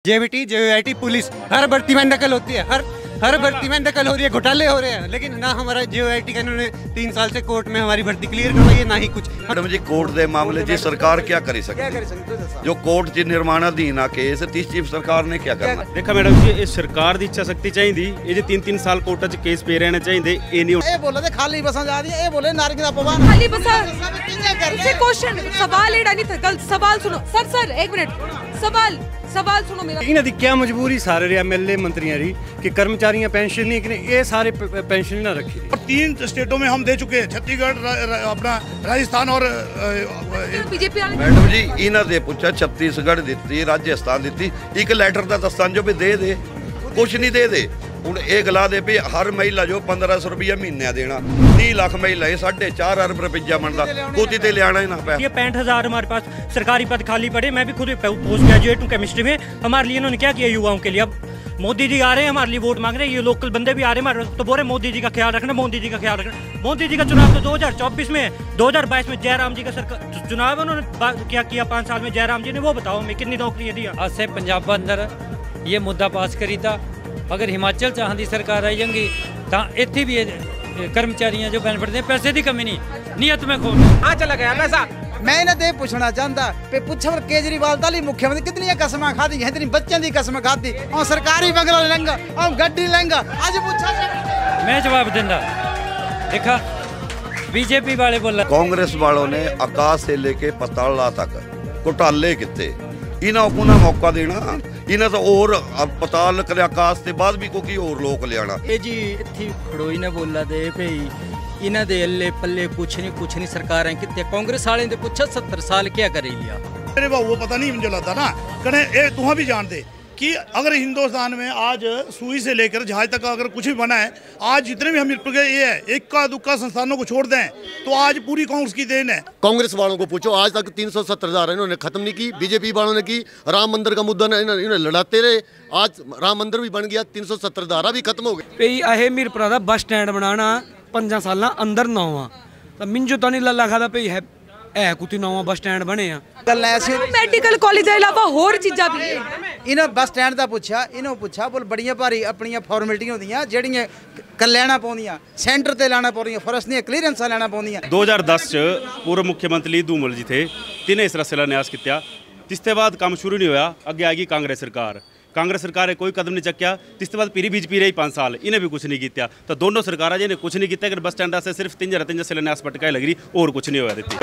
JBT JIT police हर भर्ती में नकल होती है, हर भर्ती में नकल हो रही है, घोटाले हो रहे हैं, लेकिन ना हमारा जेआईटी का इन्होंने 3 साल से कोर्ट में हमारी भर्ती क्लियर करवाई है, ना ही कुछ। मैडम जी कोर्ट के मामले जी सरकार क्या कर सकती, जो कोर्ट च निर्माणाधीन आ केस तीस चीफ सरकार ने क्या करना। देखा मैडम जी, सरकार की इच्छा शक्ति चाहिए, ये 3-3 साल कोर्ट च केस पे रहने चाहिए। ये नहीं बोले खाली बसा जा रही है, ये बोले नारंगी दा पवान खाली बसा इसे क्वेश्चन सवाल एड़ा नहीं था, गलत सवाल सुनो सर 1 मिनट सवाल सुनो मेरा। इन्हां दी क्या मजबूरी सारे एमएलए मंत्रियां री कि कर्मचारियां पेंशन नहीं कि ये सारे पेंशन ना रखी। और 3 स्टेटों में हम दे चुके हैं, छत्तीसगढ़, अपना राजस्थान और बीजेपी। मैडम जी इन्हां दे पूछा छत्तीसगढ़ दी, राजस्थान दी, एक लैटर दा दस्तान जो भी दे कुछ नहीं दे हूँ ये गला दे भी हर महिला जो 1500 रुपया महीने देना, 30 लाख महिला 4.5 अरब रुपया बनता, कोती ते लिया ही ना पैसा। ये 65,000 हमारे पास सरकारी पद खाली पड़े, मैं भी खुद पोस्ट ग्रेजुएट हूँ केमिस्ट्री में। हमारे लिए इन्होंने क्या किया युवाओं के लिए? अब मोदी जी आ रहे हैं हमारे लिए वोट मांग रहे हैं, ये लोकल बंदे भी आ रहे हैं हमारे, तो बोल रहे मोदी जी का ख्याल रखना, मोदी जी का ख्याल रखना। मोदी जी का चुनाव तो 2024 में, 2022 में जयराम जी का सरकार चुनाव उन्होंने क्या किया 5 साल में जयराम जी ने, वो बताओ हमें कितनी नौकरियां दी। आज से पंजाब अंदर ये मुद्दा पास करी था, अगर हिमाचल चाह दी सरकार आई जाएगी तो इतने भी कर्मचारियां जो बेनिफिट दें, पैसे की कमी नहीं, नियत में खोल आ चला गया पैसा। मैं इन्हें दे पूछना चाहता पे पूछो केजरीवाल दाली मुख्यमंत्री कितनी कसम खादी, कितनी बच्चों की कसम खादी, और सरकारी बंगला लेंगा और गड्डी लेंगा। आज पूछा मैं जवाब देंदा। देखा बीजेपी वाले बोला, कांग्रेस वालों ने आकाश से लेके पताला तक घोटाले किते, इन्हों को ना मौका देना, इन्हें तो और पताल करे आकाश के बाद भी कोई और लोग लिया। ये जी इतनी खड़ोई ने बोला दे भाई इन्हें दे अल्ले पल्ले कुछ नहीं सरकार है कितने कांग्रेस वाले ने पूछा 70 साल क्या करे लिया। अरे वाह वो पता नहीं मुझे लगता ना कने ये तुम भी जानते कि अगर हिंदुस्तान में आज सुई से लेकर जहाज तक अगर कुछ भी बना है, आज जितने भी हमीरपुर के ये है, इक्का दुक्का संस्थानों को छोड़ दें तो आज पूरी कांग्रेस की देन है। कांग्रेस वालों को पूछो, आज तक 370,000 इन्होंने खत्म नहीं की, बीजेपी वालों ने की। राम मंदिर का मुद्दा इन्होंने लड़ाते रहे, आज राम मंदिर भी बन गया, 370,000 भी खत्म हो गए। हमीरपुर का बस स्टैंड बनाना 5 साल अंदर नौवा तो मिंजो तो नहीं लल्ला खाता पे है कुछ नौवा बस स्टैंड बने मेडिकल कॉलेज के अलावा होर चीज़ा भी इन्होंने बस स्टैंड का पूछा, इन्हों पूछा बोल बड़िया भारी अपन फॉर्मेलिटियां होंदियां जेड़ियां कल लेना पौंदियां, सेंटर ते लाना पौंदियां, फॉरेस्ट दी क्लीयरेंस लेना पौंदियां। 2010 च पूर्व मुख्यमंत्री धूमल जी थे, तिन्हें इस रस्से न्यास किया, जिसके बाद काम शुरू नहीं होया, अगे आएगी कांग्रेस सरकार ने कोई कदम नहीं चक्या, जिसके बाद पीरी बीजेपी रही 5 साल, इन्हें भी कुछ नहीं किया। तो दोनों सरकार जिन्हें कुछ नहीं किया, अगर बस स्टैंड से सिर्फ 3 शिलान्यास पटकाए लग रही और कुछ नहीं होया देती।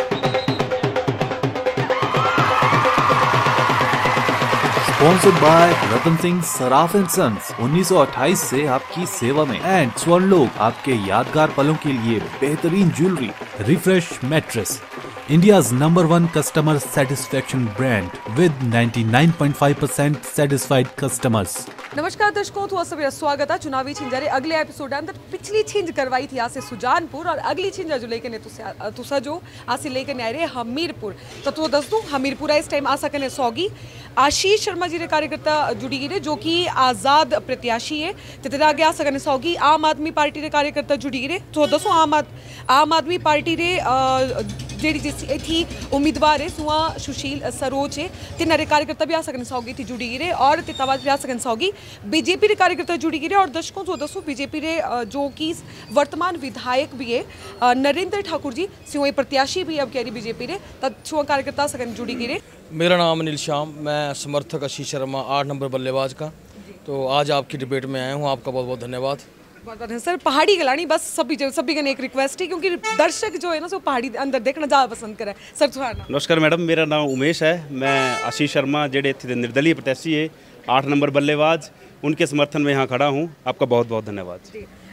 Sponsored by Ratan Singh Saraf and sons, 1928 से आपकी सेवा में, एंड स्वर्णलोक आपके यादगार पलों के लिए बेहतरीन jewellery. Refresh mattress, India's #1 customer satisfaction brand with 99.5% satisfied customers। नमस्कार दर्शकों, तो सभी स्वागत है चुनावी छिंजारे अगले एपिसोड अंदर। पिछली छिंज करवाई थी आसे सुजानपुर और अगली छिंजा जो लेके ने तुसा जो आसे लेके ने आ रहे हमीरपुर। तो दस दूं हमीरपुर इस टाइम आ सकने सौगी आशीष शर्मा जी रे कार्यकर्ता जुड़ी गिरे जो कि आज़ाद प्रत्याशी है, तो आगे आ सकने सौगी आम आदमी पार्टी रे कार्यकर्ता जुड़ी गिरे। तो दसो आम आदमी पार्टी रे जेडी जिस थी उम्मीदवार है सुआ सुशील सरोज है, तिनारे कार्यकर्ता भी आ सकने सौगी थी जुड़ी गिरे, और तिताबाद भी आ सकने सौगी बीजेपी रे कार्यकर्ता जुड़ी गिरे। और दर्शकों जो दसो बीजेपी रे जो कि वर्तमान विधायक भी है नरेंद्र ठाकुर जी सिंह प्रत्याशी भी अब कह रही बीजेपी रे, तब छुआ कार्यकर्ता सकने जुड़ी गिरे। मेरा नाम अनिल श्याम, मैं समर्थक आशीष शर्मा 8 नंबर बल्लेबाज का, तो आज आपकी डिबेट में आया हूँ, आपका बहुत बहुत धन्यवाद। सर पहाड़ी गलानी बस सभी का एक रिक्वेस्ट है, क्योंकि दर्शक जो है ना सो पहाड़ी अंदर देखना ज़्यादा पसंद करे। सर तुम्हारा नमस्कार मैडम, मेरा नाम उमेश है, मैं आशीष शर्मा जेडे इतने निर्दलीय प्रत्याशी है 8 नंबर बल्लेबाज, उनके समर्थन में यहाँ खड़ा हूँ। आपका बहुत बहुत धन्यवाद।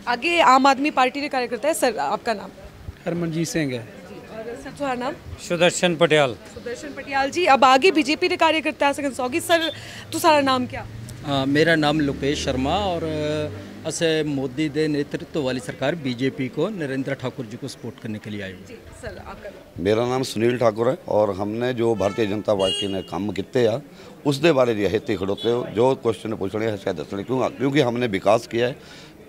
आगे आम आदमी पार्टी के कार्यकर्ता है सर, आपका नाम? हरमनजीत सिंह है। सर तुम्हारा नाम? सुदर्शन पटियाल। सुदर्शन पटियाल जी। अब आगे बीजेपी के कार्यकर्ता सौगी सर, तुम्हारा नाम क्या? मेरा नाम लोकेश शर्मा, और असे मोदी दे नेतृत्व वाली सरकार बीजेपी को नरेंद्र ठाकुर जी को सपोर्ट करने के लिए आई हुई। सर आपका? मेरा नाम सुनील ठाकुर है, और हमने जो भारतीय जनता पार्टी ने काम किए हैं उसके बारे में हिते खड़ोते हो, जो क्वेश्चन पूछने है शायद दसने, क्योंकि हमने विकास किया है।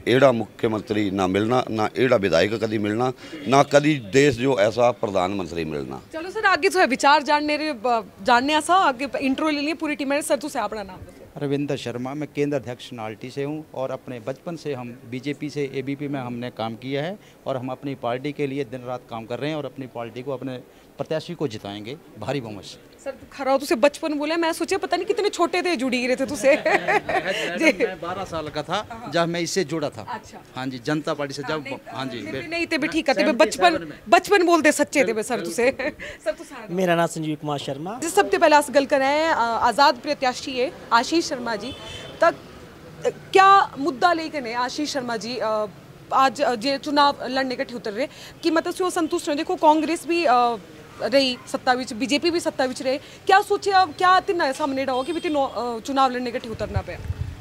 एड़ा मुख्यमंत्री ना मिलना, ना एड़ा विधायक कभी मिलना, ना कभी देश जो ऐसा प्रधानमंत्री मिलना। चलो सर आगे तो है विचार जानने आसा, आगे इंट्रो ले लिए पूरी टीम है। सर तुझे अपना नाम? रविंदर शर्मा, मैं केंद्र अध्यक्ष नाल्टी से हूं और अपने बचपन से हम बीजेपी से एबीपी में हमने काम किया है और हम अपनी पार्टी के लिए दिन रात काम कर रहे हैं और अपनी पार्टी को, अपने प्रत्याशी को जिताएंगे भारी बहुमत से। सर खरा तुसे बचपन बोला, मैं सोचा पता नहीं कितने छोटे थे जुड़ी गिरे थे तुसे। मैं 12 साल का था जब मैं इससे जुड़ा था। अच्छा। हाँ जी, जनता पार्टी से जब, हाँ जी नहीं थे ठीक है, बचपन बोलते सच्चे थे सर तुसे। सर तुसा मेरा नाम संजीव कुमार शर्मा। जिस सबसे पहले अस गल करें आज़ाद प्रत्याशी है आशीष शर्मा जी, तक क्या मुद्दा लेकर है आशीष शर्मा जी आज जे चुनाव लड़ने कट्ठे उतर रहे कि मतलब से संतुष्ट रहे? देखो कांग्रेस भी रही सत्ता विच, बीजेपी भी सत्ता विच रहे, क्या सोचे अब क्या तिना सामने रहो कि भी तीनों चुनाव लड़ने कट्ठे उतरना पे?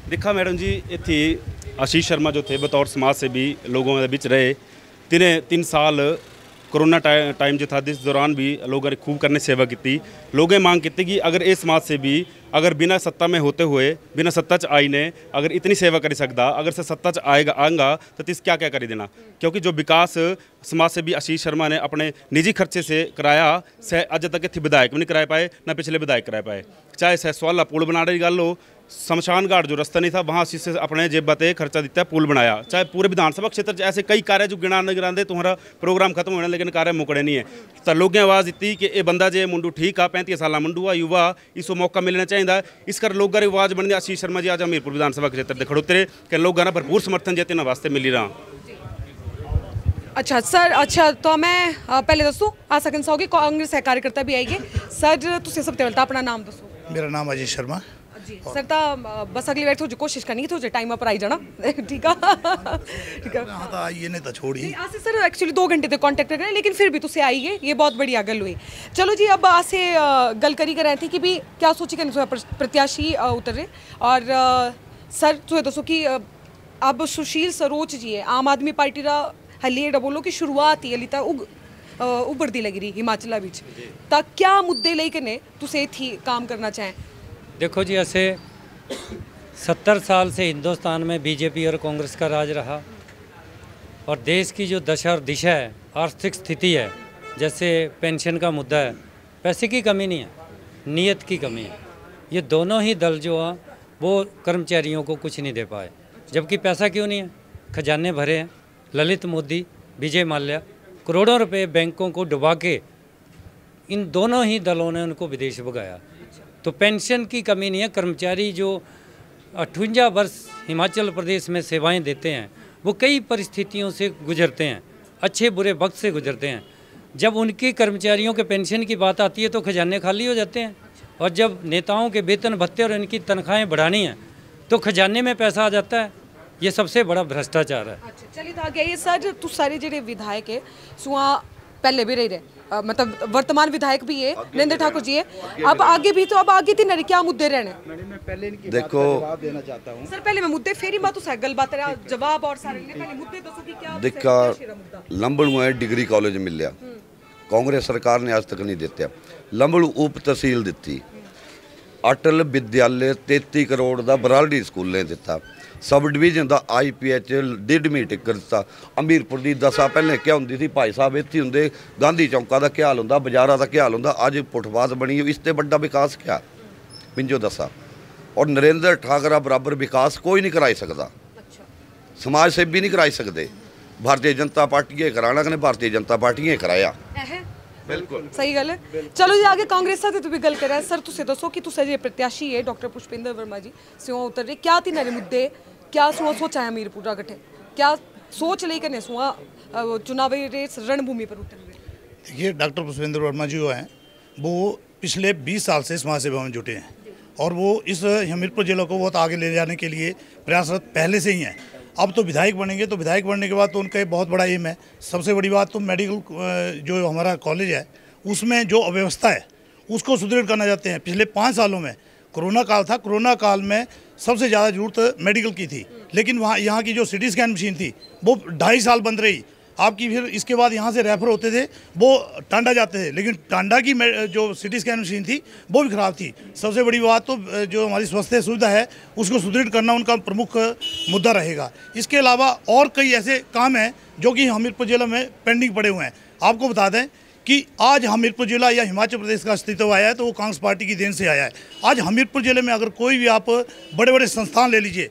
देखा मैडम जी, इतनी आशीष शर्मा जो थे बतौर समाज से भी लोगों के बीच रहे, 3 साल कोरोना टाइम जो था जिस दौरान भी लोगों ने खूब करने सेवा की। लोगों मांग की कि अगर इस समाज से भी अगर बिना सत्ता में होते हुए, बिना सत्ता च आई ने अगर इतनी सेवा कर सकता, अगर से सत्ता च आएगा तो तिस क्या क्या कर देना, क्योंकि जो विकास समाज से भी आशीष शर्मा ने अपने निजी खर्चे से कराया से अज तक इतने विधायक भी नहीं करा पाए, ना पिछले विधायक करा पाए। चाहे सह स्वाला पुल बनाने की गल हो, शमशान घाट जो रास्ता नहीं था वहाँ आशीष से अपने जेब ते खर्चा दिता है, पुल बनाया। चाहे पूरे विधानसभा क्षेत्र ऐसे कई कार्य जो गिराते तुम्हारा प्रोग्राम खत्म होने लेकिन कार्य मुकड़े नहीं है। तो लोगों आवाज़ दी कि यह बंदा जे मुंडू ठीक आ, 35 साल मुंडू आ, युवा, इसको मौका मिलना चाहिए। इस कर लोगों की आवाज़ बन गई। आशीष शर्मा जी आज हमीरपुर विधानसभा क्षेत्र के खड़ोते कि लोगों का भरपूर समर्थन जे तिन्हां वास्ते मिली रहा। अच्छा सर, अच्छा तो मैं पहले दसो आ सकन सौगी कांग्रेस कार्यकर्ता भी आएंगे। सर तुम सबसे पहले अपना नाम दसो। मेरा नाम अजय शर्मा जी। सर तो बस अगली बार थोड़ी कोशिश करनी थोड़े टाइम पर आई जाना, ठीक है? ठीक है, हाँ तो आइए नहीं तो छोड़िए। आसे सर एक्चुअली 2 घंटे तक कांटेक्ट करें, लेकिन फिर भी तुझे आइए, ये बहुत बढ़िया गल हुई। चलो जी, अब आसे गल करी कर रहे थे कि भी क्या सोची कर प्रत्याशी उतर रहे। और सर तुझे दसो कि अब सुशील सरोच जी है आम आदमी पार्टी का हली बोलो कि शुरुआत ही हली तक उभरती लगी रही हिमाचल विच, तक क्या मुद्दे लेकर तुसे थी काम करना चाहें? देखो जी, ऐसे 70 साल से हिंदुस्तान में बीजेपी और कांग्रेस का राज रहा और देश की जो दशा और दिशा है, आर्थिक स्थिति है, जैसे पेंशन का मुद्दा है, पैसे की कमी नहीं है, नीयत की कमी है। ये दोनों ही दल जो हैं वो कर्मचारियों को कुछ नहीं दे पाए। जबकि पैसा क्यों नहीं है? खजाने भरे हैं। ललित मोदी, विजय माल्या करोड़ों रुपए बैंकों को डुबा के इन दोनों ही दलों ने उनको विदेश भगाया। तो पेंशन की कमी नहीं है। कर्मचारी जो 58 वर्ष हिमाचल प्रदेश में सेवाएं देते हैं वो कई परिस्थितियों से गुजरते हैं, अच्छे बुरे वक्त से गुजरते हैं। जब उनकी कर्मचारियों के पेंशन की बात आती है तो खजाने खाली हो जाते हैं, और जब नेताओं के वेतन भत्ते और इनकी तनख्वाहें बढ़ानी हैं तो खजाने में पैसा आ जाता है। ये सबसे बड़ा भ्रष्टाचार है। अच्छा चलिए, तो आगे ये सर तू सारे जो विधायक है सुहा पहले भी रही रहे, मतलब वर्तमान विधायक भी है नरेंद्र ठाकुर जी है, अब आगे भी, तो अब आगे तीन क्या मुद्दे रहने? मैं पहले इनकी देखो जवाब देना चाहता हूं। सर पहले मैं मुद्दे फेरी बात तो गल बात है जवाब और सारे पहले मुद्दे दसो कि क्या देखा लंबड़ू है डिग्री कॉलेज मिलिया, कांग्रेस सरकार ने आज तक नहीं दिता। लंबड़ू उप तहसील दी, अटल विद्यालय 33 करोड़ का बरालडी स्कूल ने दिता, सब डिवीजन का IPH 1.5 टिकर दिता। हमीरपुर की दसा पहले क्या होंगी थी, भाई साहब इतने होंगे, गांधी चौंका का क्या हाल होंदा, बाजारा का क्या हाल होंदा, अज फुटपाथ बनी, इससे बड़ा विकास क्या मिंजो दसा। और नरेंद्र ठाकरा बराबर विकास कोई नहीं कराई सकता, समाज सेवी नहीं कराई सकते, भारतीय जनता पार्टी कराना कने भारतीय जनता पार्टी कराया। बिल्कुल सही गल है। चलो जी आगे कांग्रेस से तो भी गल करा। सर तुसे दसो कि तुसे जे प्रत्याशी है डॉक्टर पुष्पेंद्र वर्मा जी सिवा उतर रहे, क्या तीन मुद्दे क्या सोचा है हमीरपुर गठे, क्या सोच लेकर ने सुहा चुनावी रेस रणभूमि पर उतर रहे? देखिए डॉक्टर पुष्पेंद्र वर्मा जी जो हैं वो पिछले 20 साल से समाज सेवा में जुटे हैं और वो इस हमीरपुर जिले को बहुत आगे ले जाने के लिए प्रयासरत पहले से ही हैं। अब तो विधायक बनेंगे, तो विधायक बनने के बाद तो उनका एक बहुत बड़ा एम है। सबसे बड़ी बात तो मेडिकल जो हमारा कॉलेज है उसमें जो अव्यवस्था है उसको सुदृढ़ करना चाहते हैं। पिछले 5 सालों में कोरोना काल था, कोरोना काल में सबसे ज़्यादा जरूरत मेडिकल की थी, लेकिन वहाँ यहाँ की जो CT स्कैन मशीन थी वो 2.5 साल बंद रही आपकी। फिर इसके बाद यहाँ से रेफर होते थे वो टांडा जाते थे, लेकिन टांडा की जो CT स्कैन मशीन थी वो भी ख़राब थी। सबसे बड़ी बात तो जो हमारी स्वास्थ्य सुविधा है उसको सुदृढ़ करना उनका प्रमुख मुद्दा रहेगा। इसके अलावा और कई ऐसे काम हैं जो कि हमीरपुर जिले में पेंडिंग पड़े हुए हैं। आपको बता दें कि आज हमीरपुर जिला या हिमाचल प्रदेश का अस्तित्व आया है तो वो कांग्रेस पार्टी की देन से आया है। आज हमीरपुर जिले में अगर कोई भी आप बड़े बड़े संस्थान ले लीजिए,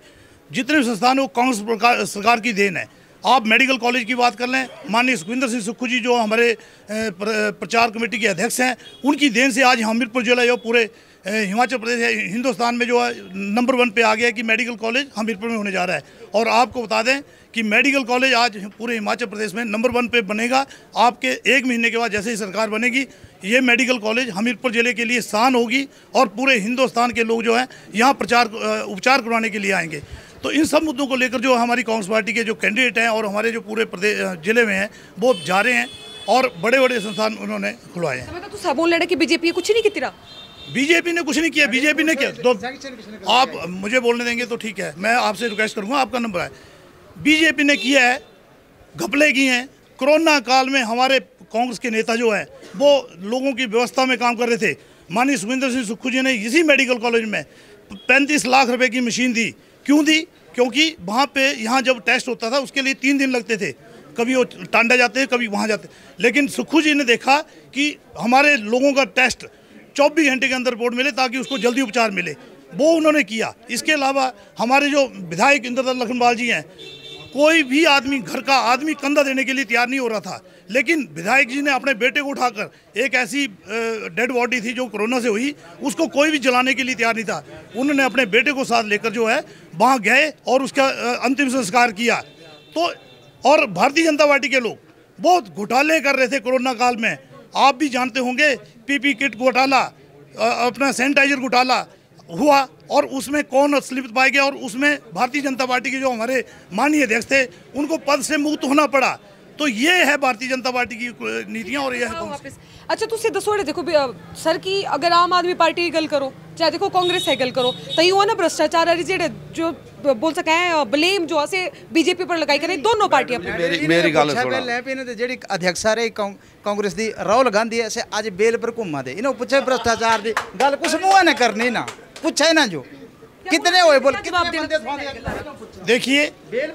जितने भी संस्थान है वो कांग्रेस सरकार की देन है। आप मेडिकल कॉलेज की बात कर लें, माननीय सुखविंदर सिंह सुक्खू जी जो हमारे प्रचार कमेटी के अध्यक्ष हैं, उनकी देन से आज हमीरपुर जिला जो पूरे हिमाचल प्रदेश हिंदुस्तान में जो है नंबर 1 पे आ गया है कि मेडिकल कॉलेज हमीरपुर में होने जा रहा है। और आपको बता दें कि मेडिकल कॉलेज आज पूरे हिमाचल प्रदेश में नंबर 1 पे बनेगा। आपके 1 महीने के बाद जैसे ही सरकार बनेगी, ये मेडिकल कॉलेज हमीरपुर जिले के लिए शान होगी और पूरे हिंदुस्तान के लोग जो हैं यहाँ उपचार करवाने के लिए आएंगे। तो इन सब मुद्दों को लेकर जो हमारी कांग्रेस पार्टी के जो कैंडिडेट हैं और हमारे जो पूरे प्रदेश जिले में हैं वो जा रहे हैं और बड़े बड़े संस्थान उन्होंने खुलवाए हैं। तो सब बोल रहे कि बीजेपी कुछ नहीं की तरह, बीजेपी ने कुछ नहीं किया। बीजेपी ने क्या, तो आप मुझे बोलने देंगे तो ठीक है, मैं आपसे रिक्वेस्ट करूंगा, आपका नंबर है। बीजेपी ने किया है, घपले किए हैं। कोरोना काल में हमारे कांग्रेस के नेता जो हैं वो लोगों की व्यवस्था में काम कर रहे थे। माननीय सुखविंदर सिंह सुक्खू जी ने इसी मेडिकल कॉलेज में 35 लाख रुपए की मशीन दी। क्यों दी? क्योंकि वहाँ पे यहाँ जब टेस्ट होता था उसके लिए 3 दिन लगते थे, कभी वो टांडा जाते कभी वहाँ जाते। लेकिन सुक्खू जी ने देखा कि हमारे लोगों का टेस्ट 24 घंटे के अंदर रिपोर्ट मिले ताकि उसको जल्दी उपचार मिले, वो उन्होंने किया। इसके अलावा हमारे जो विधायक इंद्रदत्त लखनपाल जी हैं, कोई भी आदमी, घर का आदमी कंधा देने के लिए तैयार नहीं हो रहा था, लेकिन विधायक जी ने अपने बेटे को उठाकर, एक ऐसी डेड बॉडी थी जो कोरोना से हुई, उसको कोई भी जलाने के लिए तैयार नहीं था, उन्होंने अपने बेटे को साथ लेकर जो है वहाँ गए और उसका अंतिम संस्कार किया। तो और भारतीय जनता पार्टी के लोग बहुत घोटाले कर रहे थे कोरोना काल में, आप भी जानते होंगे। पीपी किट घोटाला, अपना सैनिटाइजर घोटाला हुआ और उसमें कौन स्लिप पाए गया और उसमें भारतीय जनता पार्टी के जो हमारे माननीय अध्यक्ष थे उनको पद से मुक्त होना पड़ा। तो ये है भारतीय जनता पार्टी की नीतियां और ये है। अच्छा तुसी दसो देखो सर की अगर आम आदमी पार्टी की गल करो चाहे देखो कांग्रेस है गल करो तो यूँ ना भ्रष्टाचार वाली जेडे जो बोल सके हैं ब्लेम जो असे बीजेपी पर लगाई करें दोनों पार्टियां। मेरी गल सुनो, जेडी अध्यक्ष रही कांग्रेस दी राहुल गांधी ऐसे आज बेल पर घुमा दे, इन्हों पूछे भ्रष्टाचार दी गल कुछ मुँह ने करनी ना, पूछे ना जो कितने हुए बोल देखिए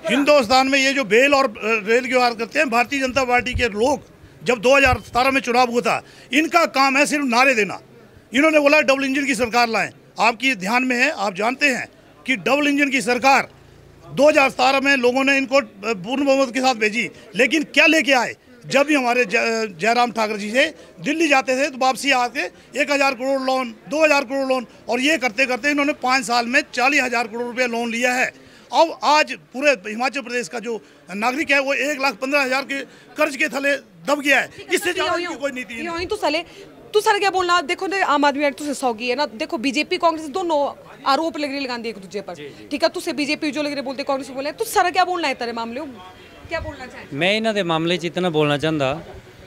हिंदुस्तान में ये जो बेल और रेल की बात करते हैं, भारतीय जनता पार्टी के लोग जब 2017 में चुनाव हुआ था, इनका काम है सिर्फ नारे देना। इन्होंने बोला डबल इंजन की सरकार लाएं। आपकी ध्यान में है, आप जानते हैं कि डबल इंजन की सरकार 2017 में लोगों ने इनको पूर्ण बहुमत के साथ भेजी, लेकिन क्या लेके आए? जब भी हमारे जयराम ठाकुर जी से दिल्ली जाते थे तो वापसी आके 1000 करोड़ लोन, 2000 करोड़ लोन, और ये करते करते इन्होंने 5 साल में 40,000 करोड़ रुपया लोन लिया है। अब आज पूरे हिमाचल प्रदेश का जो नागरिक है वो 1,15,000 के कर्ज के थले दब गया है। इससे ज्यादा कोई नीति नहीं। तू सर क्या बोलना, देखो ने आम आदमी तुझे सौगी है ना, देखो बीजेपी कांग्रेस दोनों आरोप लग रही लगाती है एक दूसरे पर, ठीक है? तुझसे बीजेपी जो लग रहे बोलते कांग्रेस बोले, तू सर क्या बोलना है तेरे मामले क्या बोलना चाहिए? मैं इन्हों के मामले इतना बोलना चाहता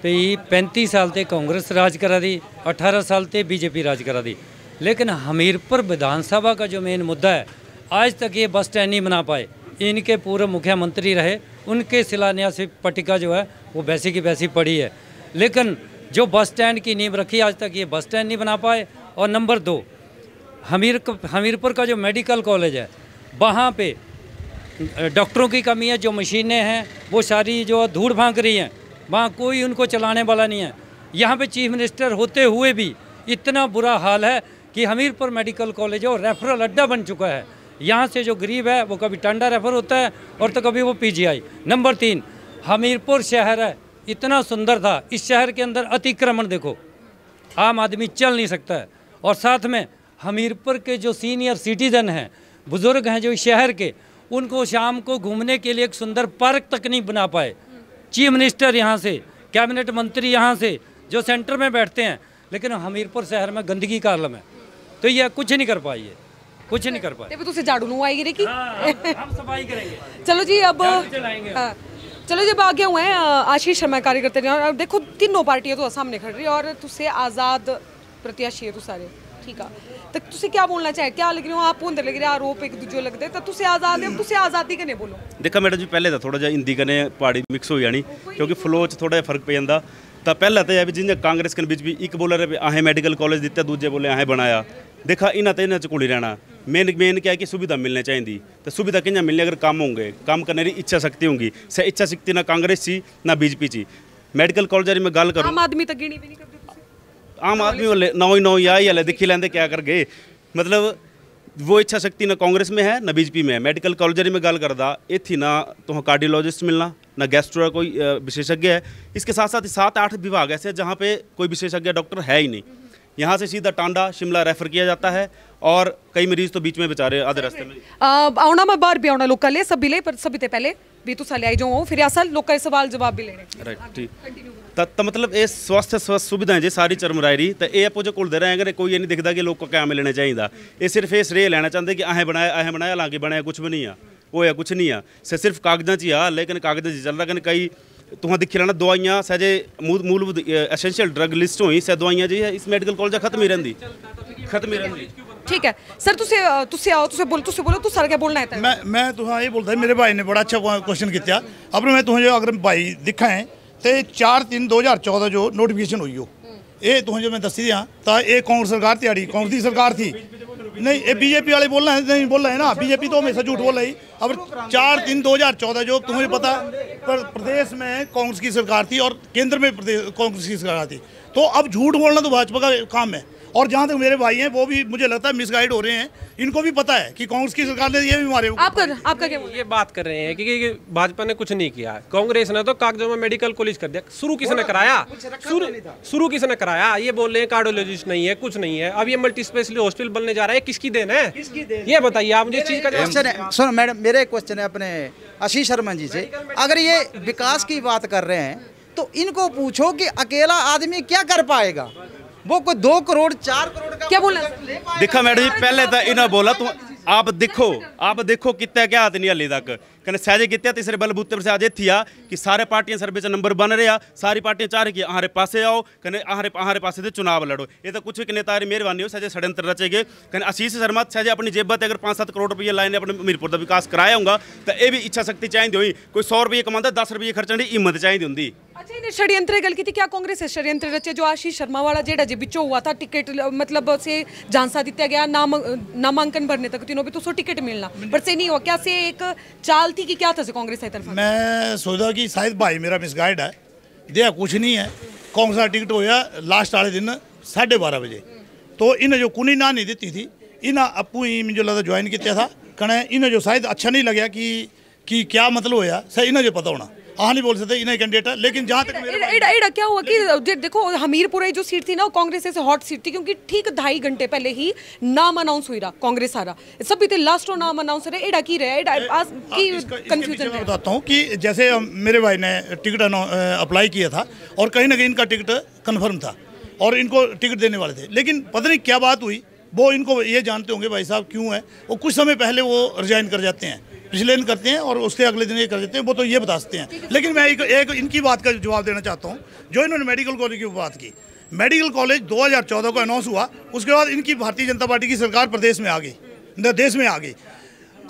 भी 35 साल से कांग्रेस राज करा दी, 18 साल से बीजेपी राज करा दी, लेकिन हमीरपुर विधानसभा का जो मेन मुद्दा है आज तक ये बस स्टैंड नहीं बना पाए। इनके पूर्व मुख्यमंत्री रहे, उनके शिलान्यास पट्टिका जो है वो वैसी की वैसी पड़ी है, लेकिन जो बस स्टैंड की नींव रखी आज तक ये बस स्टैंड नहीं बना पाए। और नंबर 2 हमीरपुर का जो मेडिकल कॉलेज है वहाँ पे डॉक्टरों की कमी है, जो मशीनें हैं वो सारी जो धूड़ भांक रही हैं, वहाँ कोई उनको चलाने वाला नहीं है। यहाँ पे चीफ मिनिस्टर होते हुए भी इतना बुरा हाल है कि हमीरपुर मेडिकल कॉलेज है रेफरल अड्डा बन चुका है। यहाँ से जो गरीब है वो कभी टांडा रेफर होता है और तो कभी वो पीजीआई। नंबर 3 हमीरपुर शहर है, इतना सुंदर था, इस शहर के अंदर अतिक्रमण देखो, आम आदमी चल नहीं सकता है। और साथ में हमीरपुर के जो सीनियर सिटीजन हैं, बुज़ुर्ग हैं जो शहर के, उनको शाम को घूमने के लिए एक सुंदर पार्क तक नहीं बना पाए। चीफ मिनिस्टर यहाँ से, कैबिनेट मंत्री यहाँ से जो सेंटर में बैठते हैं, लेकिन हमीरपुर शहर में गंदगी का आलम है, तो ये कुछ नहीं कर पाई है, कुछ नहीं कर पाए। तुझे झाड़ू नहीं आएगी रे की हम सफाई करेंगे। चलो जी अब चलो जब आगे हुए हैं आशीष शर्मा कार्यकर्ता ने, और देखो तीनों पार्टियां तो सामने खड़ रही है और तुझसे आज़ाद प्रत्याशी है तू सारे, ठीक है? तो तुझे क्या बोलना चाहे, क्या लग रही हो आप अंदर लग रहे आरोप एक दूजे लगते, तो तुझे आज़ाद है, तुझे आज़ादी कने बोलो। देखा मैडम जी पहले तो थोड़ा जिहा हिंदी कने पहाड़ी मिक्स हो जानी, क्योंकि फ्लो च थोड़ा फर्क पे जाता। तो पहला तो यह भी जिन्हें कांग्रेस के बीच भी एक बोल रहे अहें मेडिकल कॉलेज दिता, दूजे बोले अहें बनाया। देखा इन्हें तो इन्हें चुड़ी रहना, मेन क्या है कि सुविधा मिलनी चाहिए। तो सुविधा किं मिलनी, अगर काम होंगे, काम करने की इच्छा शक्ति होंगी। से इच्छा शक्ति ना कांग्रेस सी ना बीजेपी सी। मैडिकल कॉलेज में गल करूँ आम आदमी तक गिणी भी नहीं करते तुसी। आम आदमी वाले 9 ही आई हले दिखी लेंदे क्या कर गए। मतलब वो इच्छा शक्ति ना कांग्रेस में है ना बीजेपी में है। मैडिकल कॉलेज में गल करदा इत्थी ना तो कार्डियोलॉजिस्ट मिलना ना गैस्ट्रो कोई विशेषज्ञ है। इसके साथ साथ 7-8 विभाग ऐसे जहाँ पे कोई विशेषज्ञ डॉक्टर है ही नहीं। यहाँ से सीधा टांडा शिमला रेफर किया जाता है और कई मरीज तो बीच में बेचारे आधे रास्ते में आना मैं बाहर भी आना लोग ले सभी ले पर सभी ते पहले भी तुसा ले आई जाओ फिर असल लोग का सवाल जवाब भी लेने राइट ठीक तो मतलब ये स्वास्थ्य सुविधाएं जी सारी चरमराई रही तो ये आपो जो घुलते रहेंगे कोई ये नहीं दिखता कि लोग को क्या मिलना चाहिए। ये सिर्फ ये श्रेय लेना चाहते कि अहें बनाया हालांकि बनाया कुछ भी नहीं है वो या कुछ नहीं है सिर्फ कागजां च ही आ लेकिन कागजां च चल रहा कई तुम दिखी लेना दवाइयाँ सजे मूलभूत एसेंशियल ड्रग लिस्ट हुई सै दवाइयाँ जी है इस मैडिकल कॉलेज खत्म ही रही। ठीक है सर तुसे आओ तुसे बोलो तू सर क्या बोलना है। मैं तुहां ये बोलता मेरे भाई ने बड़ा अच्छा क्वेश्चन किया। अब मैं तुहें जो अगर भाई दिखा है तो 4/3/2014 जो नोटिफिकेशन हुई हो ये तुहें जो मैं दसी दियाँ तो ये कांग्रेस सरकार त्याड़ी कांग्रेस की सरकार थी नहीं ये बीजेपी वाले बोलना है नहीं बोल रहे हैं ना। बीजेपी तो हमेशा झूठ बोल रही। अब 4/3/2014 जो तुम्हें पता प्रदेश में कांग्रेस की सरकार थी और केंद्र में कांग्रेस की सरकार थी तो अब झूठ बोलना तो भाजपा का काम है। और जहाँ तक मेरे भाई हैं वो भी मुझे लगता है मिसगाइड हो रहे हैं। इनको भी पता है कि कांग्रेस की सरकार ने ये भी मारे। आपका क्या ये बात कर रहे हैं कि भाजपा ने कुछ नहीं किया कांग्रेस ने तो कागजों में मेडिकल कॉलेज कर दिया। शुरू किसने कराया शुरू किसने कराया। ये बोल रहे हैं कार्डियोलॉजिस्ट नहीं है कुछ नहीं है। अब ये मल्टी स्पेशलिटी हॉस्पिटल बनने जा रहा है किसकी देन है ये बताइए आप मुझे। इस चीज का क्वेश्चन है सुनो मैडम मेरे क्वेश्चन है अपने आशीष शर्मा जी से। अगर ये विकास की बात कर रहे हैं तो इनको पूछो कि अकेला आदमी क्या कर पाएगा। वो कोई 2 करोड़ 4 करोड़ का क्या बोलना देखा मैडम जी पहले तो इन्होंने बोला तो आप देखो कितना क्या हाथ नहीं हली तक कहने सहजे कितने तीसरे बलबूते पर से आज थी आ कि सारे पार्टियां सर्वे च नंबर बन रहे आ सारी पार्टियां चाह रही कि अहारे पासे आओ कहने अहारे पासे से चुनाव लड़ो। ये तो कुछ नेता मेहरबानी हो सहजे षड्यंत्र रचेगे कहने आशीष शर्मा सहजे अपनी जेबत अगर 5-7 करोड़ रुपये लाए अपने हमीरपुर का विकास कराया होगा तो ये भी इच्छा शक्ति चाहिए हुई। कोई 100 रुपये कमाता 10 रुपये खर्चने की हिम्मत चाहिए होंगी। अच्छा इन्हें षड्यंत्र गल की थी क्या कांग्रेस षड्यंत्र रचे जो आशीष शर्मा वाला जेड़ा जे बिचो हुआ था टिकट मतलब से झांसा दिया गया नामांकन भरने तक तीनों भी तो टिकट मिलना पर से नहीं हुआ क्या से एक चाल थी कि क्या था कांग्रेस की तरफ। मैं सोचा कि शायद भाई मेरा मिसगाइड है दिया कुछ नहीं है। कांग्रेस का टिकट होया लास्ट वाले दिन 12:30 बजे तो इन्हें जो कुनी ना नहीं दी थी इन्हें अपू ही मुझे लगता ज्वाइन किया था कने इन्हें जो शायद अच्छा नहीं लगा कि क्या मतलब होया सही इन्हें जो पता होना हाँ नहीं बोल सकते इन्हें कैंडिडेट है। लेकिन जहाँ तक एडा क्या हुआ कि देखो हमीरपुर जो सीट थी ना कांग्रेस से हॉट सीट थी क्योंकि ठीक 2.5 घंटे पहले ही नाम अनाउंस हुई रहा कांग्रेस सारा सभी थे लास्ट नाम अनाउंस रहे एडा की रहे कंफ्यूजन मैं बताता हूँ कि जैसे मेरे भाई ने टिकट अप्लाई किया था और कहीं ना कहीं इनका टिकट कन्फर्म था और इनको टिकट देने वाले थे लेकिन पता नहीं क्या बात हुई वो इनको ये जानते होंगे भाई साहब क्यों है वो कुछ समय पहले वो रिजाइन कर जाते हैं पिछले दिन करते हैं और उसके अगले दिन ये कर देते हैं वो तो ये बता सकते हैं। लेकिन मैं एक इनकी बात का जवाब देना चाहता हूँ जो इन्होंने मेडिकल कॉलेज की बात की। मेडिकल कॉलेज 2014 को अनाउंस हुआ उसके बाद इनकी भारतीय जनता पार्टी की सरकार प्रदेश में आ गई देश में आ गई।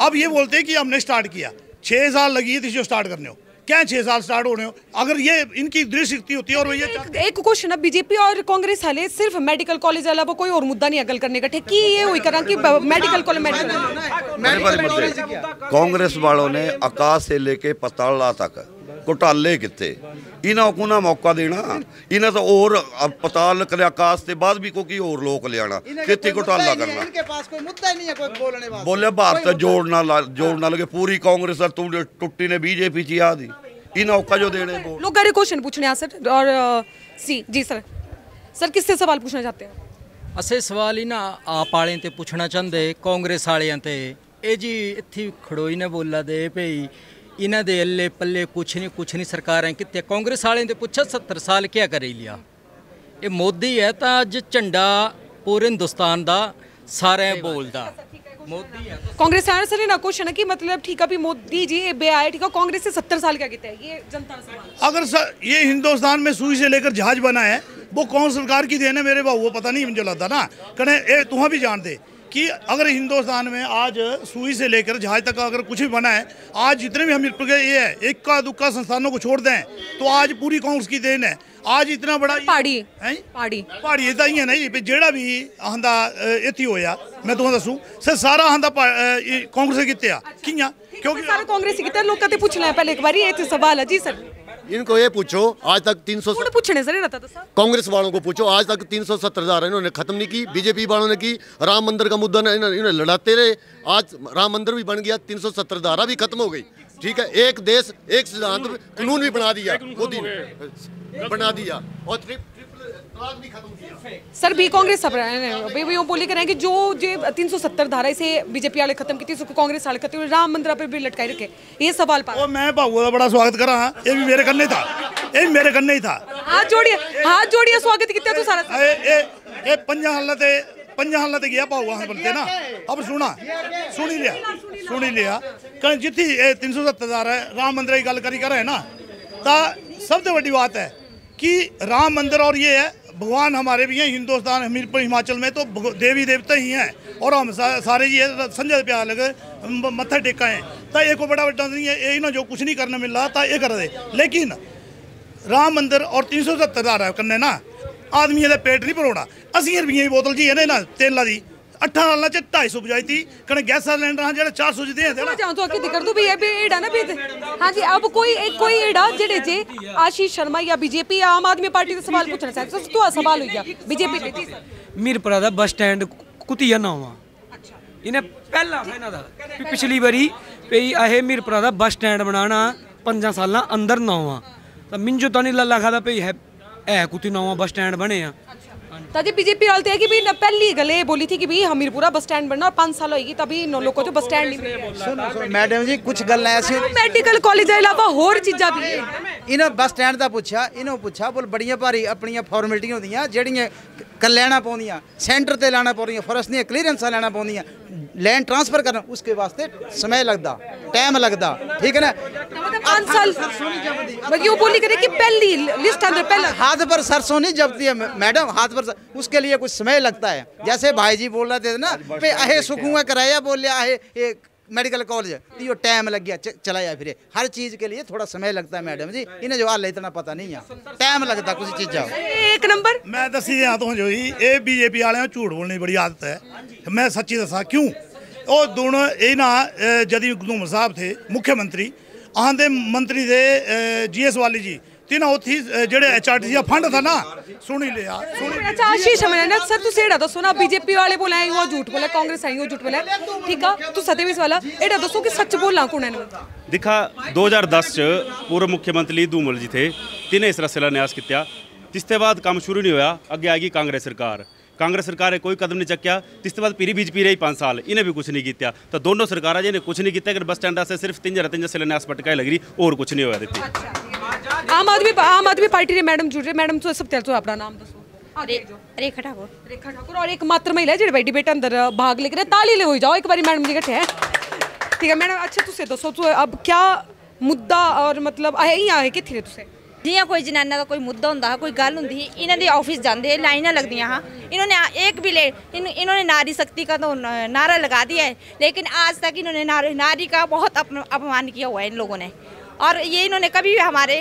अब ये बोलते हैं कि हमने स्टार्ट किया 6 साल लगी है जो स्टार्ट करने हो क्या 6 साल स्टार्ट होने हो अगर ये इनकी दृष्टि होती है और ये एक क्वेश्चन बीजेपी और कांग्रेस हाले सिर्फ मेडिकल कॉलेज अलावा कोई और मुद्दा नहीं अगल करने का कि ये हुई करा कि मेडिकल कॉलेज कांग्रेस वालों ने आकाश से लेके पताला तक घोटाले किते इन्हों को ना मौका देना इन्हें तो और पताल करे आकाश से बाद भी कोई और लोग लिया कितने घोटाला करना इनके पास कोई मुद्दा ही नहीं है कोई बोलने वाला। बोले भारत जोड़ना लगे पूरी कांग्रेस टुट्टी ने बीजेपी ची आ दी इन्हों का जो देने लोग गरे क्वेश्चन पूछने आ सर और जी सर किससे सवाल पूछना चाहते हैं। असे सवाल ही ना आप वाले ते पूछना चाहते कांग्रेस वाले ते ये जी इत्थे खड़ोई ने बोला दे भई इन्हों दे अल्ले पल्ले कुछ नहीं सरकारें कितने कांग्रेस वाले ने पूछा 70 साल क्या कर लिया। ये मोदी है तो अज झंडा पूरे हिंदुस्तान का सारे बोलता मोदी है। कांग्रेस सर ना क्वेश्चन है कि मतलब ठीक है भी मोदी जी बे आए ठीक है कांग्रेस से 70 साल क्या कहते हैं ये जनता का सवाल। अगर ये हिंदुस्तान में सुई से लेकर जहाज बना है वो कौन सरकार की देन है मेरे बाबू वो पता नहीं मुझे लगता ना कने तुम भी जानते कि अगर हिंदुस्तान में आज सुई से लेकर जहाज तक अगर कुछ भी बना है आज जितने भी हमीरपुर के ये है इक्का दुक्का संस्थानों को छोड़ दें तो आज पूरी कांग्रेस की देन है। आज इतना बड़ा पहाड़ी इदा ही है ना जी जेड़ा भी आंदा इत्थी होया मैं तुम्हें दसूं सर सारा आंदा कांग्रेस किते आ कियां क्योंकि सारा कांग्रेस ही किते लोग कते पूछ ले पहले एक बारी ये सवाल है जी सर इनको ये पूछो आज तक 300 पूछने सर रहता था कांग्रेस वालों को पूछो आज तक 370 धारा इन्होंने खत्म नहीं की। बीजेपी वालों ने की। राम मंदिर का मुद्दा इन्होंने लड़ाते रहे। आज राम मंदिर भी बन गया, 370 धारा भी खत्म हो गई। ठीक है, एक देश एक सिद्धांत कानून भी बना दिया, मोदी ने बना दिया और भी खत्म किया। सर भी कांग्रेस यूँ बोली करें कि जो 370 धारा इसे बीजेपी वाले खत्म की थी, उसको कांग्रेस वाले खत्म, राम मंदिर पर भी लटकाई रखे, ये सवाल पा। मैं भाऊ का बड़ा स्वागत करा, ये भी मेरे करने था, ये भी मेरे करने ही था। हाथ जोड़िए स्वागत किया तू सारा। ये पंजा हल्ला ते गया भाऊ वहां बोलते ना। अब सुनी लिया कहीं जितनी 370 धारा राम मंदिर की गल करी कर है ना, तो सबसे बड़ी बात है कि राम मंदिर और ये है भगवान हमारे भी हैं हिंदुस्तान, हमीरपुर हिमाचल में तो देवी देवता ही हैं और हम सारे ये संजय प्यार लगे मत्था टेका है। तो एक को बड़ा नहीं है यही ना, जो कुछ नहीं करने मिल रहा था ये कर दे। लेकिन राम मंदिर और 370 धारा करने ना आदमी का पेट नहीं भरोड़ा। 80 रुपये की बोतल जी है ना तेला की 8 साल 250 बुझाई थी कने गैस सिलेंडर हाँ जेडे 400 दे दे ना चाहूं तो आके दिक्कत तो भी है एड़ा ना भी। हां जी, अब कोई एड़ा जेडे जे आशीष शर्मा या बीजेपी या आम आदमी पार्टी से सवाल पूछना चाहते तो सवाल हो गया बीजेपी पे। मीरपुरा दा बस स्टैंड कुतिया ना हुआ। अच्छा, इन्हें पहला था इना दा पिछली बारी पे आहे मीरपुरा दा बस स्टैंड बनाना 5 साल अंदर ना हुआ। तो मिंजो तो नहीं लल्ला खादा पे है कुती ना हुआ बस स्टैंड बने हैं। ताकि बीजेपी वाले है कि भी पहली गले बोली थी कि भी हमीरपुरा बस स्टैंड बनना और 5 साल होगी तभी लोगों को जो बस स्टैंड नहीं मिला। सुनो मैडम जी कुछ गल ऐसी मेडिकल कॉलेज के अलावा होर चीज़ा भी है। इन्होंने बस स्टैंड का पूछा बोल बड़िया भारी अपन फॉर्मेलिटियां होंदियां जेड़ियां कल लेना पौंदियां सेंटर ते लाना पौंदियां फॉरेस्ट दी क्लीयरेंस लेना पौंदियां लैंड ट्रांसफर करना उसके वास्ते समय लगता टाइम लगता। ठीक है ना, 5 साल यूँ बोली करे कि पहली लिस्ट अंदर पहला हाथ पर सरसों नहीं जबती है मैडम, हाथ पर उसके लिए कुछ समय लगता है। जैसे भाई जी बोल रहे थे ना पे अहे सुखूंगा कराया बोल लिया है मेडिकल कॉलेज तो टाइम लग गया चला जाए। फिर हर चीज़ के लिए थोड़ा समय लगता है मैडम जी, इन्हें जो हाल इतना पता नहीं है टाइम लगता कुछ चीज़ा। एक नंबर मैं दसी दिया तो जो ये बीजेपी वाले झूठ बोलने की बड़ी आदत है। मैं सच्ची दसा क्यों वो दोनों ये ना जदी घूमर साहब थे मुख्यमंत्री आंदे मंत्री थे GS वाली जी तीन थी जेडे HRTC का फंड था ना सुनी लिया। अच्छा आशीष हमने सर तू सेड़ा दसो ना बीजेपी वाले बोला है वो झूठ बोला कांग्रेस आई वो झूठ बोला ठीक है तू सत्यवीस वाला एड़ा दसो कि सच बोलना कौन है दिखा 2010 च पूर्व मुख्यमंत्री धूमल जी थे तिन्हें इस रस्से न्यास किया जिसके बाद काम शुरू नहीं होया अगे आएगी कांग्रेस सरकार ने कोई कदम नहीं चक्या जिसके बाद पीरी बीजेपी रही 5 साल इन्हें भी कुछ नहीं किया। तो दोनों सरकार जिन्हें कुछ नहीं किया बस स्टैंड से सिर्फ 3 शिलान्यास पटकाए लग रही और कुछ नहीं होया देती। आम आदमी पार्टी ने मैडम जुड़ रहे मैडम तो सब तो अपना नाम दसो। रेखा ठाकुर और एक मात्र महिला है जी डिबेट अंदर भाग लेकर ताली ले हो जाओ एक बार मैडम जी कट्ठे है ठीक है मैडम। अच्छा तुसे दसो तो अब क्या मुद्दा और मतलब आए कितने तुसे जियां कोई जनाना का कोई मुद्दा होंदा कोई गल होंदी इन्हां दे ऑफिस जांदे लाइनां लगदियां हाँ इन्होंने एक भी इन्होंने नारी शक्ति का तो नारा लगा दिया है लेकिन आज तक इन्होंने नारी का बहुत अपमान किया हुआ है इन लोगों ने और ये इन्होंने कभी भी हमारे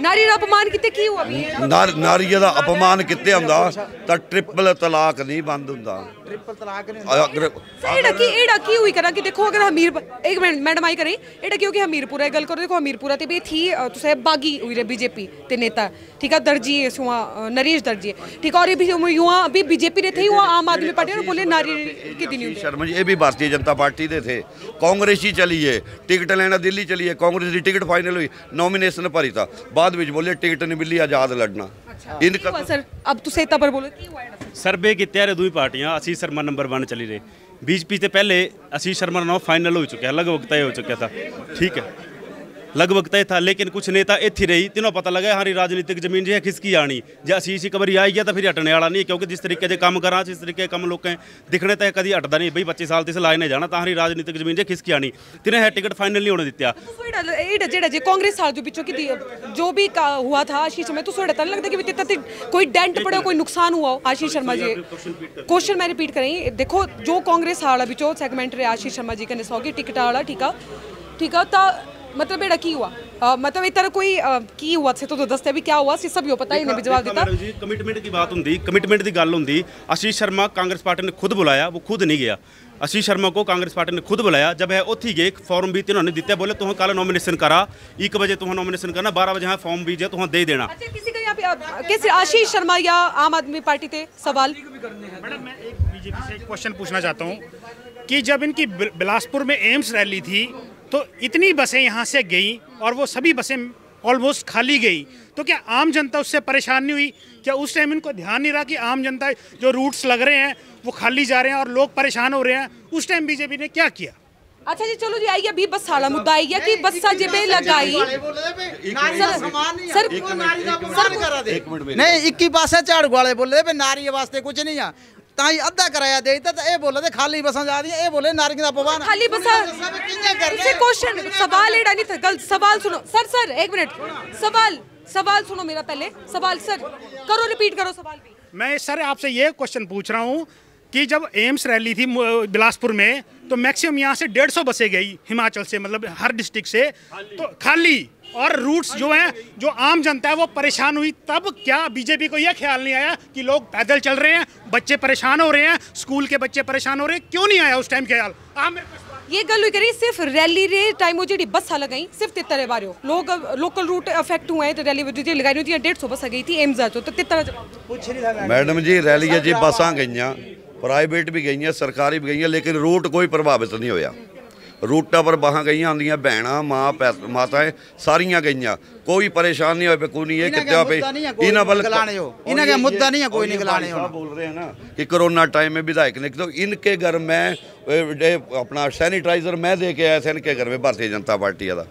नारी का अपमान किते की हुआ नारी का अपमान किते हुंदा तां ट्रिपल तलाक नहीं बंद हुंदा ट्रिपल तलाक नहीं एड़ा की हुई करा कि देखो अगर हमीर एक मिनट मैडम आई करें एड़ा क्योंकि हमीरपुरा है गल करो देखो हमीरपुरा ते भी थी तुसे बागी हुई रे बीजेपी ते नेता ठीक है दर्जी सुआ नरेश दर्जी ठीक है और ये भी युवा अभी बीजेपी ने थे युवा आम आदमी पार्टी ने बोले नारी कितनी नहीं शर्मा जी ये भी भारतीय जनता पार्टी दे थे कांग्रेस ही चली है टिकट लेना दिल्ली चली है कांग्रेस की टिकट फाइनल हुई नॉमिनेशन भरी था बाद में बोले टिकट नहीं मिली आजाद लड़ना इनका सर अब तुसे इतना पर बोलो सर्वे कितने रहे दुई पार्टियां आशीष शर्मा नंबर 1 चली रहे बीजेपी से पहले आशीष शर्मा नाम फाइनल हो चुका है लगभग तय हो चुका था ठीक है लगभग तय था लेकिन कुछ नेता इत्थे रही तीनों पता लगा हमारी राजनीतिक जमीन जो है खिसकी आनी जो आशीष ही कबरी आई गया तो फिर हटने वाला नहीं क्योंकि जिस तरीके से काम करा जिस तरीके कम लोग दिखने तक कभी हटता नहीं भाई 25 साल से लाए नहीं जाना तो हमारी राजनीतिक जमीन जो खिसकी आनी तिन्हें है टिकट फाइनल नहीं होने दिता जो कांग्रेस साल जो पिछों की जो भी हुआ था आशीष में तो सोड़ा लगता कि कोई डेंट पड़े कोई नुकसान हुआ हो आशीष शर्मा जी क्वेश्चन मैं रिपीट करें देखो जो कांग्रेस वाला बिचो सेगमेंट रहे आशीष शर्मा जी कने 100 की टिकट वाला ठीक है तो मतलब एड़ा की हुआ मतलब इतना कोई की हुआ से तो दसते भी क्या हुआ सी सब पता ही नहीं जवाब देता कमिटमेंट की बात होंगी कमिटमेंट की गल होंगी आशीष शर्मा कांग्रेस पार्टी ने खुद बुलाया वो खुद नहीं गया आशीष शर्मा को कांग्रेस पार्टी ने खुद बुलाया, जब है उत्थी गए फॉर्म भी इन्होंने दिते, बोले तुम कल नॉमिनेशन करा 1 बजे तुम नॉमिनेशन करना, 12 बजे हाँ फॉर्म भी जो तुम दे देना। अच्छा, किसी का यहाँ पे किसी आशीष शर्मा या आम आदमी पार्टी थे सवाल? मैडम मैं एक बीजेपी से एक क्वेश्चन पूछना चाहता हूँ कि जब इनकी बिलासपुर में एम्स रैली थी तो इतनी बसें यहाँ से गई और वो सभी बसें ऑलमोस्ट खाली गई, तो क्या आम जनता उससे परेशान नहीं हुई? क्या उस टाइम इनको ध्यान नहीं रहा कि आम जनता जो रूट्स लग रहे हैं वो खाली जा रहे हैं और लोग परेशान हो रहे हैं? उस टाइम बीजेपी ने क्या किया? अच्छा जी, चलो जी, आइए अभी बस सारा मुद्दा आई है कि बस्सा जेबे लगाई नहीं 21 पासे झाड़ू वाले बोले नारी वास्ते कुछ नहीं है, ताई अद्धा कराया देता तो ये बोले खाली बसा जा रही है, ये बोले नारी का पवान खाली बसा इसे क्वेश्चन सवाल एड़ा नहीं था, गलत सवाल सुनो सर 1 मिनट, सवाल सुनो मेरा पहले सवाल सर करो, रिपीट करो सवाल भी। मैं सर आपसे ये क्वेश्चन पूछ रहा हूँ कि जब एम्स रैली थी बिलासपुर में तो मैक्सिमम यहाँ से 150 बसें गई हिमाचल से, मतलब हर डिस्ट्रिक्ट से, तो खाली और रूट्स जो हैं जो आम जनता है वो परेशान हुई, तब क्या बीजेपी को यह ख्याल नहीं आया कि लोग पैदल चल रहे हैं, बच्चे परेशान हो रहे हैं, स्कूल के बच्चे परेशान हो रहे हैं, क्यों नहीं आया उस टाइम ख्याल? ये गल हुई करी सिर्फ रैली रे टाइम जी बसा लगाई सिर्फ 73 बार लोग लोकल रूट अफेक्ट हुए तो रैली जी लगाई थी 150 बसा गई थी एम्स तो 73 मैडम जी रैली जी बसा गई, प्राइवेट भी गई, सरकारी भी गई, लेकिन रूट कोई प्रभावित नहीं होया। रूटा पर बाह गई आंदियां भैन माँ माताएं सारियां गई, कोई परेशान नहीं हो, कोई नहीं है कितना पे इन्होंने बल मुद्दा नहीं है, कोई नहीं गलाने बोल रहे हैं ना कि कोरोना टाइम में विधायक ने, तो इनके घर में अपना सैनिटाइजर मैं दे के आया था इनके घर में भारतीय जनता पार्टी का,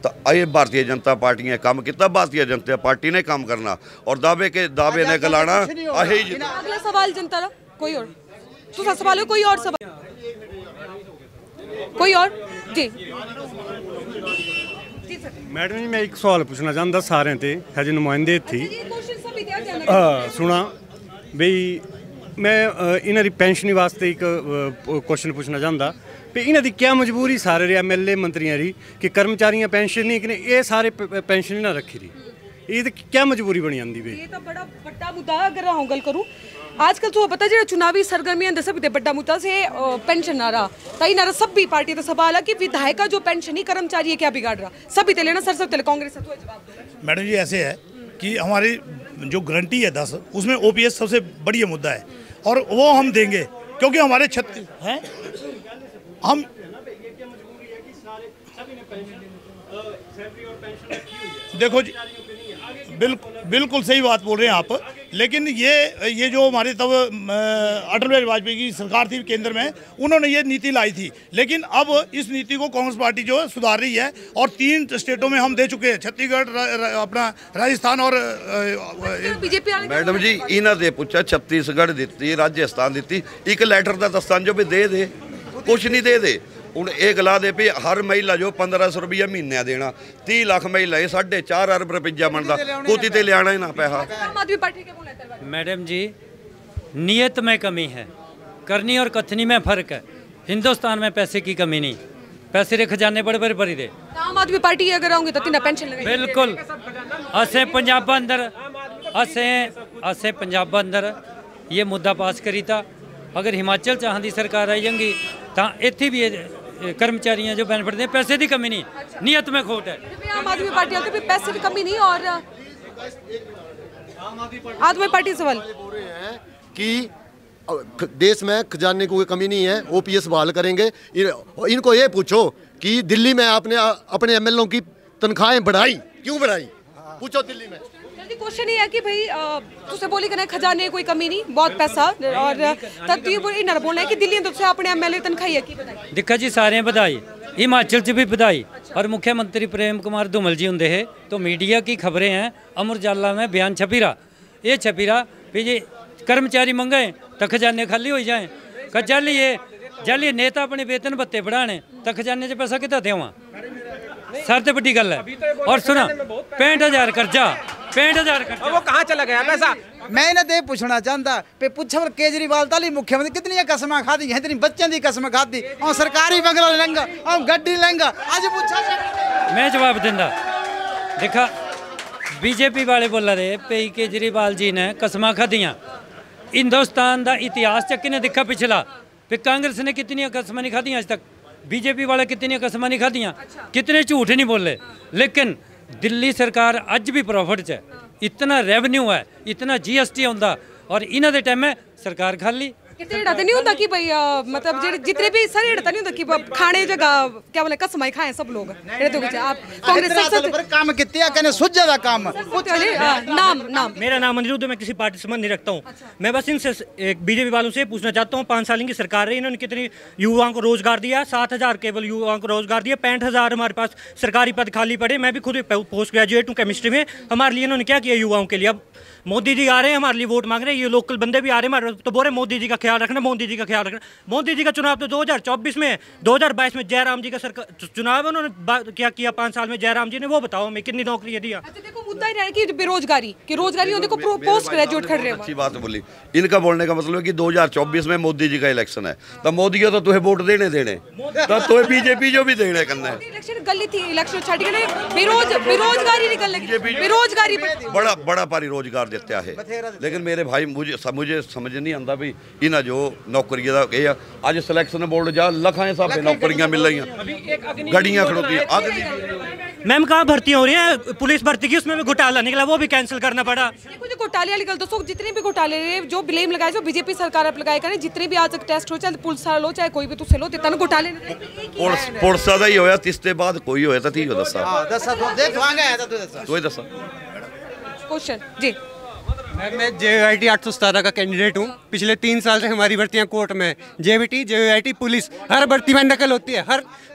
तो ये भारतीय जनता पार्टी ने काम किया, भारतीय जनता पार्टी ने काम करना और दावे ने गलाना। अगला सवाल जनता कोई और दूसरा सवाल है, कोई और सवाल, कोई और जी मैडम जी मैं एक सवाल पूछना चाहता सारे ते हजे नुमाइंदे थी सुना बई मैं इन्हां दी पेंशन वास्ते एक क्वेश्चन पूछना चाहता भी इन्हां दी क्या मजबूरी सारे MLA मंत्रियों की कि कर्मचारियां पेंशन नहीं कि ये सारे पेंशन ना रखी रही, ये क्या मजबूरी बनी आंदी भाई? ये तो बड़ा बड़ा मुद्दा अगर मैं गल करूँ आजकल तो पता जो चुनावी सरगर्मियां दस भी बड़ा मुद्दा से पेंशन नारा तई नारा सब भी पार्टी तो सवाल है कि विधायक का जो पेंशन ही कर्मचारी है क्या बिगाड़ रहा, सभी ते लेना सर सब तेले कांग्रेस तो जवाब दो। मैडम जी ऐसे है कि हमारी जो गारंटी है 10 उसमें OPS सबसे बढ़िया मुद्दा है और वो हम देंगे क्योंकि हमारे 36 हैं हम देखो जी बिल्कुल सही बात बोल रहे हैं आप, लेकिन ये जो हमारे तब अटल बिहारी वाजपेयी की सरकार थी केंद्र में, उन्होंने ये नीति लाई थी, लेकिन अब इस नीति को कांग्रेस पार्टी जो है सुधार रही है और 3 स्टेटों में हम दे चुके हैं, छत्तीसगढ़ अपना राजस्थान और बीजेपी। मैडम जी इन्होंने पूछा छत्तीसगढ़ दी राजस्थान दी एक लैटर का दस्तान जो भी दे कुछ नहीं दे हूँ ये गला दे भी हर महिला जो 1500 रुपया महीने देना 30 लाख महिला 4.5 अरब रुपया बनता कुती ते लिया ही ना पैसा। मैडम जी नीयत में कमी है, करनी और कथनी में फर्क है। हिंदुस्तान में पैसे की कमी नहीं, पैसे रे खजाने बड़े बड़े भरी दे। आम आदमी पार्टी अगर आऊंगी तो तीन पेंशन लगेगी बिल्कुल। असें पंजाब अंदर असें पंजाब अंदर ये मुद्दा पास करी था, अगर हिमाचल चाह दी सरकार आई जाएगी तो इतनी भी कर्मचारियां जो बेनिफिट दें, पैसे की कमी नहीं, नियत में खोट है। आम आदमी पार्टी आते भी पैसे की कमी नहीं और आदमी पार्टी सवाल कि देश में खजाने को कोई कमी नहीं है, OPS बहाल करेंगे। इनको ये पूछो कि दिल्ली में आपने अपने MLA की तनख्वाहें बढ़ाई, क्यों बढ़ाई? पूछो दिल्ली में। क्वेश्चन ये है कि भाई तुझसे बोली करना खजाने कोई कमी नहीं, बहुत पैसा और तब बोलना है कि दिल्ली तुझसे अपने MLA तनख्वाही है की बताई। दिक्खा जी सारे बधाई, हिमाचल च भी बधाई। और मुख्यमंत्री प्रेम कुमार धूमल जी होंगे है तो मीडिया की खबरें हैं, अमर उजाला में बयान छपी रहा, ये छपी रहा भी जी कर्मचारी मंगाए तो खजाने खाली हो जाए, जालिए नेता अपने वेतन भत्ते बढ़ाने तो खजाने च पैसा कितना देवा, सर तो बड़ी गल है। और सुना 65,000 कर्जा, 65,000 कर्जा वो कहाँ चला गया पैसा? मैं इन्हें दे पूछना चाहता पे पूछो केजरीवाल ताली मुख्यमंत्री कितनी कसम खा दी, इतनी बच्चों की कसम खा दी और सरकारी बंगला लेंगा और गड्डी लेंगा, आज पूछा मैं जवाब देंदा। देखा बीजेपी वाले बोला रहे पे केजरीवाल जी ने कसम खादियाँ, हिंदुस्तान का इतिहास चक्की ने दिखा पिछला फिर कांग्रेस ने कितनी कसमें नहीं खादी आज तक, बीजेपी वाले कितनी कसमें नहीं खादियाँ, कितने झूठ नहीं बोले। लेकिन दिल्ली सरकार अज भी प्रॉफिट है, इतना रेवन्यू है, इतना GST आंदा, और इन्हों के टाइम में सरकार खाली कितने ढाते नहीं होता कि भाई मतलब जितने भी सारे ढाता नहीं होता कि खाने जगह क्या बोले कसमाई खाएं सब लोग। आप कांग्रेस पर काम कितने या कहने सुझ ज्यादा काम नाम मेरा नाम अनिरुद्ध है, मैं किसी पार्टी से संबंध नहीं रखता हूँ। मैं बस इनसे एक बीजेपी वालों से पूछना चाहता हूँ, 5 साल की सरकार रही, इन्होंने कितनी युवाओं को रोजगार दिया? 7,000 केवल युवाओं को रोजगार दिया, 65,000 हमारे पास सरकारी पद खाली पड़े। मैं भी खुद पोस्ट ग्रेजुएट हूँ केमिस्ट्री में, हमारे लिए इन्होंने क्या किया युवाओं के लिए? अब मोदी जी आ रहे हैं, हमारे लिए वोट मांग रहे हैं, ये लोकल बंदे भी आ रहे हैं हमारे, तो बोल रहे मोदी जी का ख्याल रखना, मोदी जी का ख्याल रखना। मोदी जी का चुनाव तो 2024 में, 2022 में जयराम जी का सरकार चुनाव है, उन्होंने क्या किया 5 साल में जयराम जी ने, वो बताओ हमें कितनी नौकरी दिया? देखो मुद्दा ही रहा है कि बेरोजगारी की, रोजगारी होने को पोस्ट ग्रेजुएट कर रहे हैं। अच्छी बात बोली। इनका बोलने का मतलब है कि 2024 में मोदी जी का इलेक्शन है, तो मोदी को तो तुम्हें वोट देने तो तुम्हें बीजेपी जो भी देने करना है। इलेक्शन गली थी, इलेक्शन छाट के बेरोजगारी निकल लगी, बेरोजगारी बड़ा पारी रोजगार देता है। लेकिन मेरे भाई मुझे समझ नहीं आता भी इन्हें जो नौकरियां का कही अज सिलेक्शन बोर्ड जा लखां हिसाब से नौकरियां मिल रही, गड्डियां खड़ोती। मैम कहाँ भर्तियाँ हो रही हैं? पुलिस भर्ती की, उसमें भी घोटाला निकला, वो भी कैंसिल करना पड़ा। कुछ घोटाले वाली गल दोस्तों, जितने भी घोटाले जो ब्लेम लगाए जो बीजेपी सरकार आप लगाए करें, जितने भी आज तक टेस्ट हो, चाहे पुलिस लो चाहे कोई भी तुसे लो, तितन घोटाले पुलिस का ही होया, तिसते बाद कोई होया तो ठीक हो दसा क्वेश्चन जी। मैं JOIT 817 का कैंडिडेट हूँ। पिछले 3 साल से हमारी भर्तियाँ कोर्ट में, JOIT पुलिस, हर भर्ती में नकल होती है,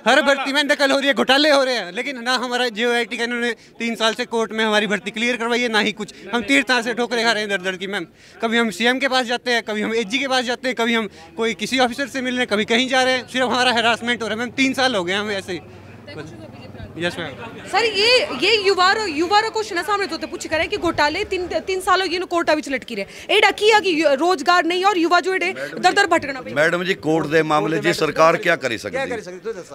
हर भर्ती में नकल हो रही है, घोटाले हो रहे हैं। लेकिन ना हमारा JOIT का इन्होंने 3 साल से कोर्ट में हमारी भर्ती क्लियर करवाई है, ना ही कुछ। हम 3 साल से ठोकरे खा रहे हैं दर की मैम। कभी हम CM के पास जाते हैं, कभी हम AG के पास जाते हैं, कभी हम कोई किसी ऑफिसर से मिलने, कभी कहीं जा रहे हैं, सिर्फ हमारा हरासमेंट हो रहा है मैम। 3 साल हो गए हम ऐसे ही। Yes ma'am. सर ये युवा क्वेश्चन है सामने तो पूछ करे कि घोटाले 3 साल हो गए कोर्टा विच लटकी रहे, एडा किया कि रोजगार नहीं और युवा जो दर भटकना पे। मैडम जी कोर्ट दे मामले जी सरकार क्या करी सकती?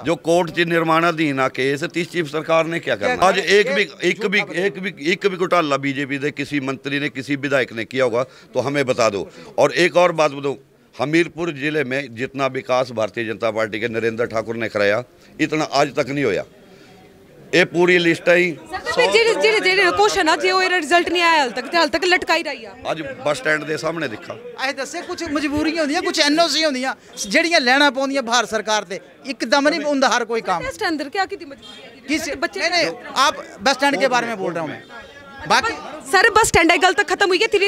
जो कोर्ट च निर्माणाधीन आ केस तीस चीफ सरकार ने क्या करना? आज एक भी घोटाला बीजेपी दे किसी मंत्री ने, किसी विधायक ने किया होगा तो हमें बता दो। और एक और बात बताओ, हमीरपुर जिले में जितना विकास भारतीय जनता पार्टी के नरेंद्र ठाकुर ने कराया, इतना आज तक नहीं होया। ये पूरी लिस्ट है क्वेश्चन है जो रिजल्ट नहीं आया हाल तक लटकाई रही है। आज बस स्टैंड के सामने दिखा अस दसे कुछ मजबूरियां होंदियां, कुछ NOC होंदियां जेड़ियां लेना पौंदियां भारत सरकार ते, एकदम नहीं होंदा हर कोई काम। बस स्टैंड क्या की मजबूरी? बच्चे नहीं, आप बस स्टैंड के बारे में बोल रहा हूं मैं। बाकी सर बस स्टैंड गल तक खत्म हुई है, फिर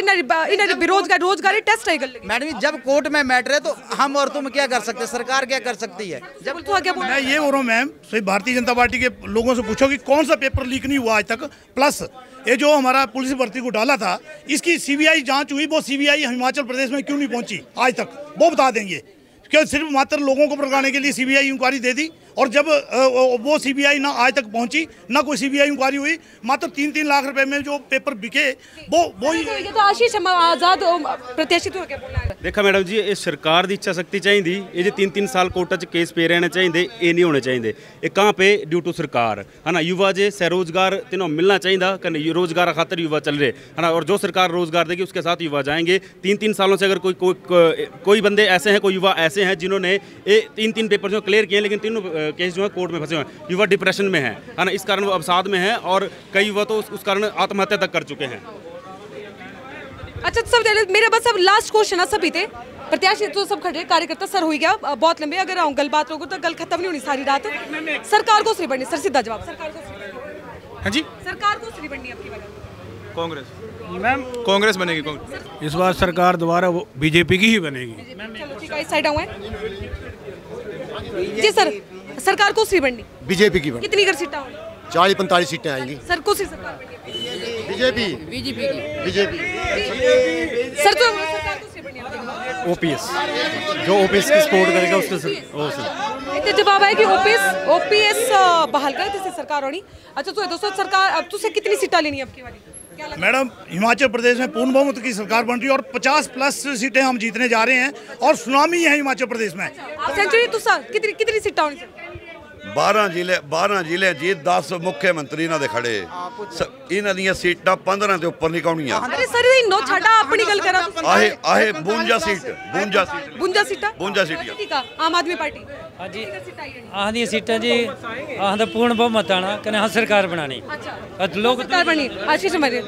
रोजगारी टेस्ट है गल। मैडम जब कोर्ट में मैटर है तो हम और तुम क्या कर सकते हैं, सरकार क्या कर सकती है? जब तो आगे मैं ये बोल रहा हूँ मैम, सही भारतीय जनता पार्टी के लोगों से पूछो कि कौन सा पेपर लीक नहीं हुआ आज तक। प्लस ये जो हमारा पुलिस भर्ती घोटाला था, इसकी CBI जांच हुई, वो CBI हिमाचल प्रदेश में क्यों नहीं पहुंची आज तक, वो बता देंगे। क्या सिर्फ मात्र लोगों को भड़काने के लिए CBI इंक्वायरी दे दी, और जब वो CBI ना आज तक पहुंची, ना कोई CBI इंक्वायरी हुई, मात्र 3-3 लाख रुपए में जो पेपर बिके वो ही। तो आशीष आजाद प्रत्याशी तो क्या बोलना है? देखा मैडम जी, ये सरकार की इच्छा शक्ति चाहिए, ये जो 3-3 साल कोर्ट च केस पे रहने चाहिए, ये नहीं होने चाहिए। ये कहाँ पे ड्यू टू सरकार है ना। युवा जे स्वरोजगार तीनों मिलना चाहिए, रोजगार खातर युवा चल रहे है ना, और जो सरकार रोजगार देगी उसके साथ युवा जाएंगे। 3-3 सालों से अगर कोई बंदे ऐसे हैं, कोई युवा ऐसे हैं जिन्होंने ये 3-3 पेपर जो क्लियर किए, लेकिन तीनों केस जो है कोर्ट में फंसे हुए हैं, युवा डिप्रेशन में है ना, इस कारण वो अवसाद में है, और कई युवा तो उस कारण आत्महत्या तक कर चुके हैं। अच्छा सब मेरा बस अब लास्ट क्वेश्चन है सभी थे प्रत्याशी तो सब खड़े कार्यकर्ता सर हो गया बहुत लंबे, अगर आऊँ गल बात होगी तो गल खत्म नहीं होनी सारी रात। सरकार को सिर्फ बननी, सर सीधा जवाब, सरकार को हाँ जी, सरकार को सिर्फ बननी आपकी बात? कांग्रेस मैम, कांग्रेस बनेगी। कांग्रेस इस बार सरकार दोबारा वो बीजेपी की ही बनेगी। चलो ठीक है, इस साइड आऊँ जी। सर सरकार को सिर्फ बननी बीजेपी की कितनी कर सीटें होंगी? 40-45 सीटें आएंगी। सर को सिर्फ सरकार बीजेपी सर तो सरकार को सिर्फ बननी OPS जो OPS की सपोर्ट करेगा उसके इतने जवाब है कि OPS बहाल करे तो सरकार होनी। अच्छा तो दोस्तों सरकार अब तुझसे कितनी सीटें लेनी है आपकी वाली? मैडम हिमाचल प्रदेश में पूर्ण बहुमत की सरकार बन रही है और 50+ सीटें हम जीतने जा रहे हैं और सुनामी है हिमाचल प्रदेश में। सेंचुरी कितनी सीटें होनी? 12 जिले जी 10 मुख्यमंत्री ना दे खड़े ਇਹਨਾਂ ਦੀਆਂ ਸੀਟਾਂ 15 ਦੇ ਉੱਪਰ ਨਹੀਂ ਕਾਉਣੀਆਂ। अरे सर इन्नो छाड़ा अपनी गल करा आहे आहे 52 सीट 52 सीट 52 सीटा 52 सीटियां ठीक है आम आदमी पार्टी हाँ जी आह दी सीटां जी आह दा पूर्ण बहुमत आना कने हाँ सरकार बनानी। अच्छा लोग सरकार बनी आशीष मरे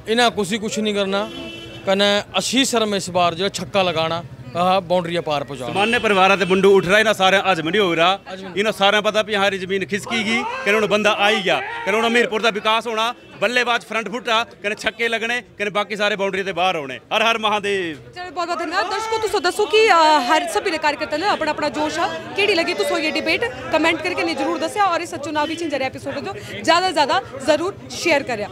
इन्हें कुछ नहीं करना कने आशीष शर्मा इस बार जो छक्का लगाना बाउंड्री पार पहुंचा। सामान्य परिवार से मुंडू उठ रहा है ना सारे आज मंडी हो रहा इन्हों सारे पता भी हमारी जमीन खिसकीगी कने बंदा आई गया कने हमीरपुर का विकास होना बल्लेबाज फ्रंट फुटा कने छक्के लगने कने बाकी सारे बाउंड्री से बाहर होने। हर हर महादेव। चलो बहुत बहुत धन्यवाद दर्शकों। तुसो दसो कि हर सभी कार्यकर्ता ने अपना अपना जोश है केड़ी लगी तुसो ये डिबेट कमेंट करके नहीं जरूर दसिया और इस चुनावी झंझर एपिसोड जो ज़्यादा से ज़्यादा जरूर शेयर करें।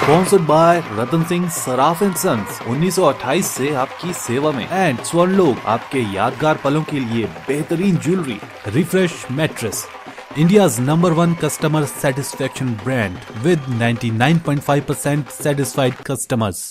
Sponsored by Ratan Singh Saraf and sons 1928 से आपकी सेवा में एंड स्वर्णलोक आपके यादगार पलों के लिए बेहतरीन jewellery refresh mattress India's #1 customer satisfaction brand with 99.5% satisfied customers।